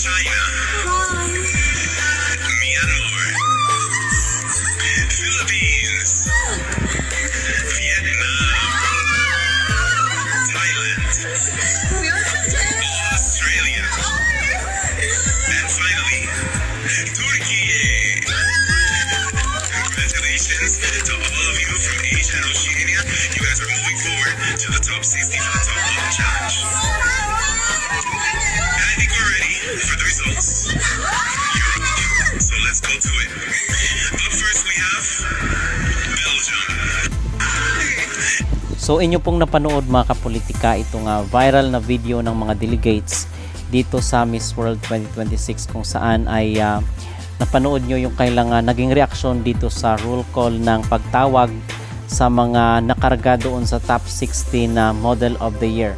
China, Myanmar, Philippines, Vietnam, Thailand, Australia, and finally, Turkey. Congratulations to all of you from Asia and Oceania. You guys are moving forward to the top 60 for the Top Model Challenge. And I think we're ready for the results. Europe. So let's go to it. Up first we have Belgium. So inyo pong napanood mga kapolitika itong viral na video ng mga delegates dito sa Miss World 2026 kung saan ay napanood nyo yung kailang naging reaksyon dito sa roll call ng pagtawag sa mga nakarga doon sa top 60 na model of the year.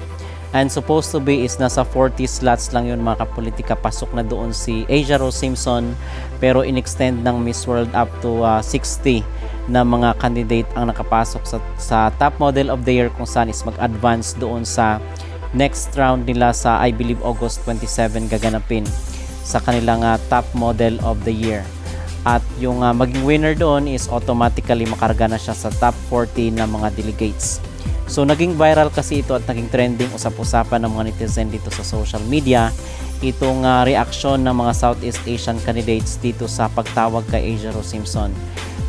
And supposed to be is nasa 40 slots lang yun mga kapolitika. Pasok na doon si Asia Rose Simpson, pero in-extend ng Miss World up to 60 na mga candidate ang nakapasok sa top model of the year, kung saan is mag-advance doon sa next round nila sa I believe August 27 gaganapin sa kanilang top model of the year. At yung maging winner doon is automatically makarga na siya sa top 40 na mga delegates. So naging viral kasi ito at naging trending, usap-usapan ng mga netizen dito sa social media itong reaksyon ng mga Southeast Asian candidates dito sa pagtawag kay Asia Rose Simpson.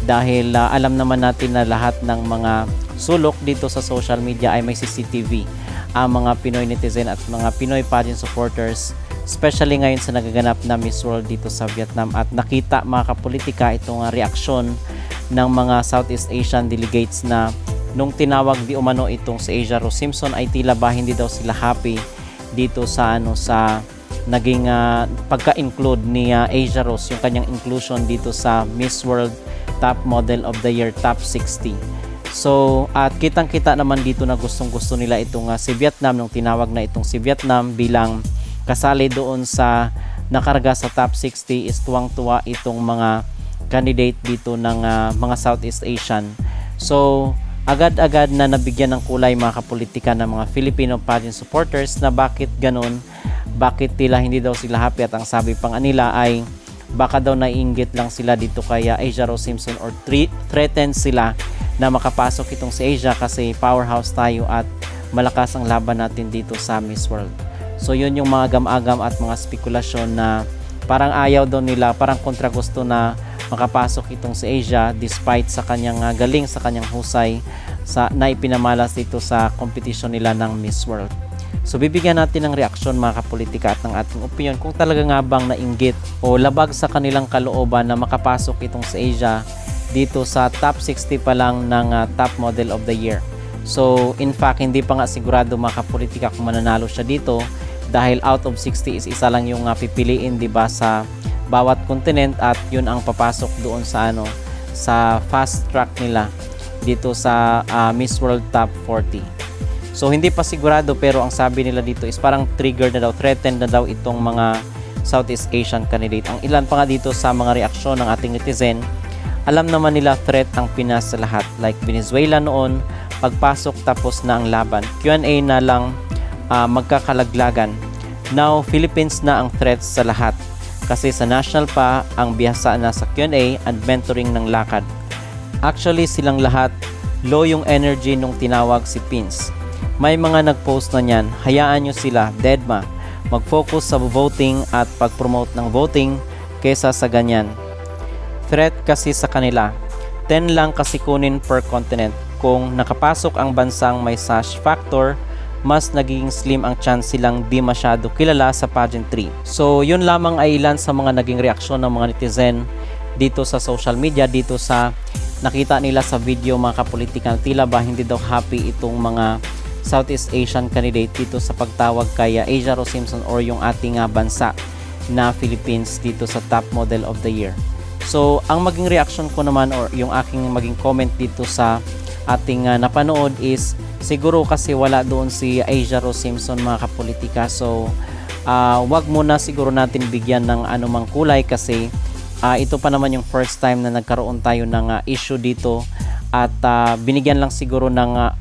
Dahil alam naman natin na lahat ng mga sulok dito sa social media ay may CCTV. Ang mga Pinoy netizen at mga Pinoy pageant supporters, especially ngayon sa nagaganap na Miss World dito sa Vietnam, at nakita mga kapolitika itong reaksyon ng mga Southeast Asian delegates na nung tinawag di umano itong si Asia Rose Simpson ay tila ba hindi daw sila happy dito sa sa naging pagka-include ni Asia Rose, yung kanyang inclusion dito sa Miss World Top Model of the Year Top 60. So at kitang-kita naman dito na gustong-gusto nila itong si Vietnam, nung tinawag na itong si Vietnam bilang kasali doon sa nakarga sa top 60 is tuwang-tuwa itong mga candidate dito ng mga Southeast Asian. So agad-agad na nabigyan ng kulay mga kapolitika ng mga Filipino pageant supporters na bakit ganun, bakit tila hindi daw sila happy, at ang sabi pa nga nila ay baka daw naiinggit lang sila dito kaya Asia Rose Simpson, or threatened sila na makapasok itong si Asia kasi powerhouse tayo at malakas ang laban natin dito sa Miss World. So yun yung mga agam-agam at mga spekulasyon na parang ayaw daw nila, parang kontra gusto na makapasok itong si Asia despite sa kanyang galing, sa kanyang husay na ipinamalas dito sa competition nila ng Miss World. So bibigyan natin ng reaksyon mga kapolitika at ng ating opinion kung talaga nga bang nainggit o labag sa kanilang kalooban na makapasok itong si Asia dito sa top 60 pa lang ng top model of the year. So in fact hindi pa nga sigurado mga kapolitika kung mananalo siya dito, dahil out of 60 is isa lang yung pipiliin, di ba, sa bawat continent, at yun ang papasok doon sa sa fast track nila dito sa Miss World Top 40. So hindi pa sigurado, pero ang sabi nila dito is parang trigger na daw, threatened na daw itong mga Southeast Asian candidate. Ang ilan pa nga dito sa mga reaksyon ng ating netizen, alam naman nila threat ang Pinas sa lahat, like Venezuela noon, pagpasok tapos na ang laban, Q&A na lang magkakalaglagan. Now Philippines na ang threats sa lahat, kasi sa national pa ang bihasa na sa Q&A and mentoring ng lakad. Actually silang lahat low yung energy nung tinawag si Pins. May mga nagpost na niyan, hayaan nyo sila, deadma, mag-focus sa voting at pag-promote ng voting kesa sa ganyan. Threat kasi sa kanila, 10 lang kasi kunin per continent. Kung nakapasok ang bansang may sash factor, mas naging slim ang chance silang di masyado kilala sa pageantry. So yun lamang ay ilan sa mga naging reaksyon ng mga netizen dito sa social media, dito sa nakita nila sa video mga kapolitika, tila ba hindi daw happy itong mga Southeast Asian candidate dito sa pagtawag kay Asia Rose Simpson or yung ating bansa na Philippines dito sa top model of the year. So ang maging reaction ko naman, or yung aking maging comment dito sa ating napanood is, siguro kasi wala doon si Asia Rose Simpson mga kapolitika. So wag muna siguro natin bigyan ng anumang kulay, kasi ito pa naman yung first time na nagkaroon tayo ng issue dito, at binigyan lang siguro ng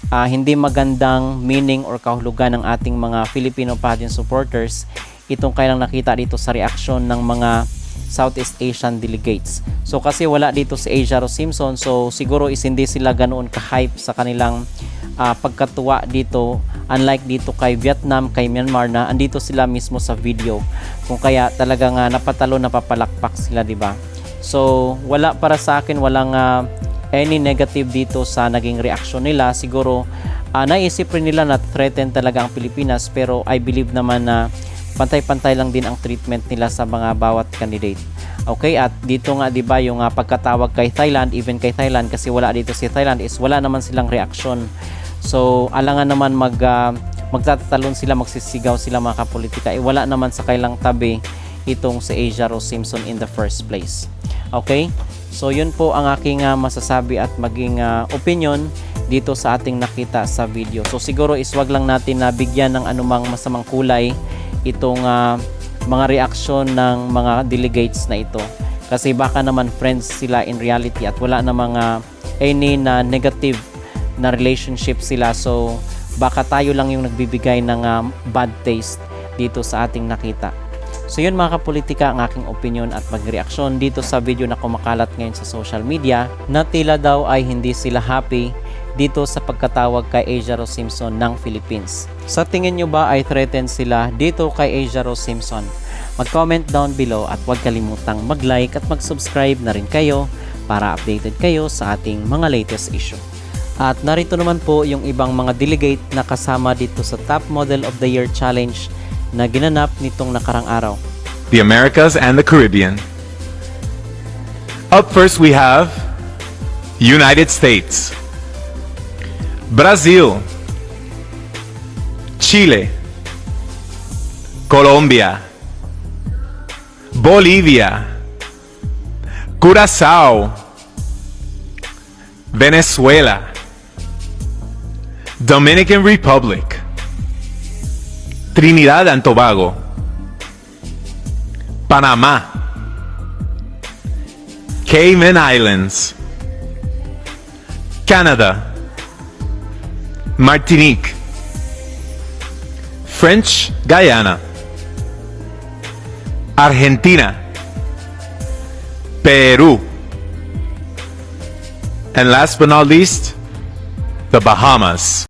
hindi magandang meaning or kahulugan ng ating mga Filipino pageant supporters itong kailang nakita dito sa reaksyon ng mga Southeast Asian delegates. So kasi wala dito si Asia Rose Simpson, so siguro is hindi sila ganoon ka-hype sa kanilang pagkatuwa dito, unlike dito kay Vietnam, kay Myanmar na andito sila mismo sa video, kung kaya talagang napatalo, napapalakpak sila, di ba? So wala, para sa akin walang any negative dito sa naging reaksyon nila. Siguro naisip rin nila na threaten talaga ang Pilipinas, pero I believe naman na pantay-pantay lang din ang treatment nila sa mga bawat candidate. Okay, at dito nga 'di ba yung pagkatawag kay Thailand, even kay Thailand, kasi wala dito si Thailand, is wala naman silang reaksyon. So alangan naman magtatatalon sila, magsisigaw sila mga kapolitika, wala naman sa kailang tabi itong si Asia Rose Simpson in the first place. Okay, so yun po ang aking masasabi at maging opinion dito sa ating nakita sa video. So siguro is wag lang natin na bigyan ng anumang masamang kulay itong mga reaksyon ng mga delegates na ito, kasi baka naman friends sila in reality at wala na mga any na negative na relationship sila. So baka tayo lang yung nagbibigay ng bad taste dito sa ating nakita. So yun mga kapolitika, ang aking opinion at magreaksyon dito sa video na kumakalat ngayon sa social media, na tila daw ay hindi sila happy dito sa pagkatawag kay Asia Rose Simpson ng Philippines. Sa tingin nyo ba ay threatened sila dito kay Asia Rose Simpson? Mag-comment down below at huwag kalimutang mag-like at mag-subscribe na rin kayo para updated kayo sa ating mga latest issue. At narito naman po yung ibang mga delegate na kasama dito sa Top Model of the Year Challenge na ginanap nitong nakarang araw. The Americas and the Caribbean. Up first we have United States, Brazil, Chile, Colombia, Bolivia, Curaçao, Venezuela, Dominican Republic, Trinidad and Tobago, Panama, Cayman Islands, Canada, Martinique, French Guyana, Argentina, Peru, and last but not least, the Bahamas.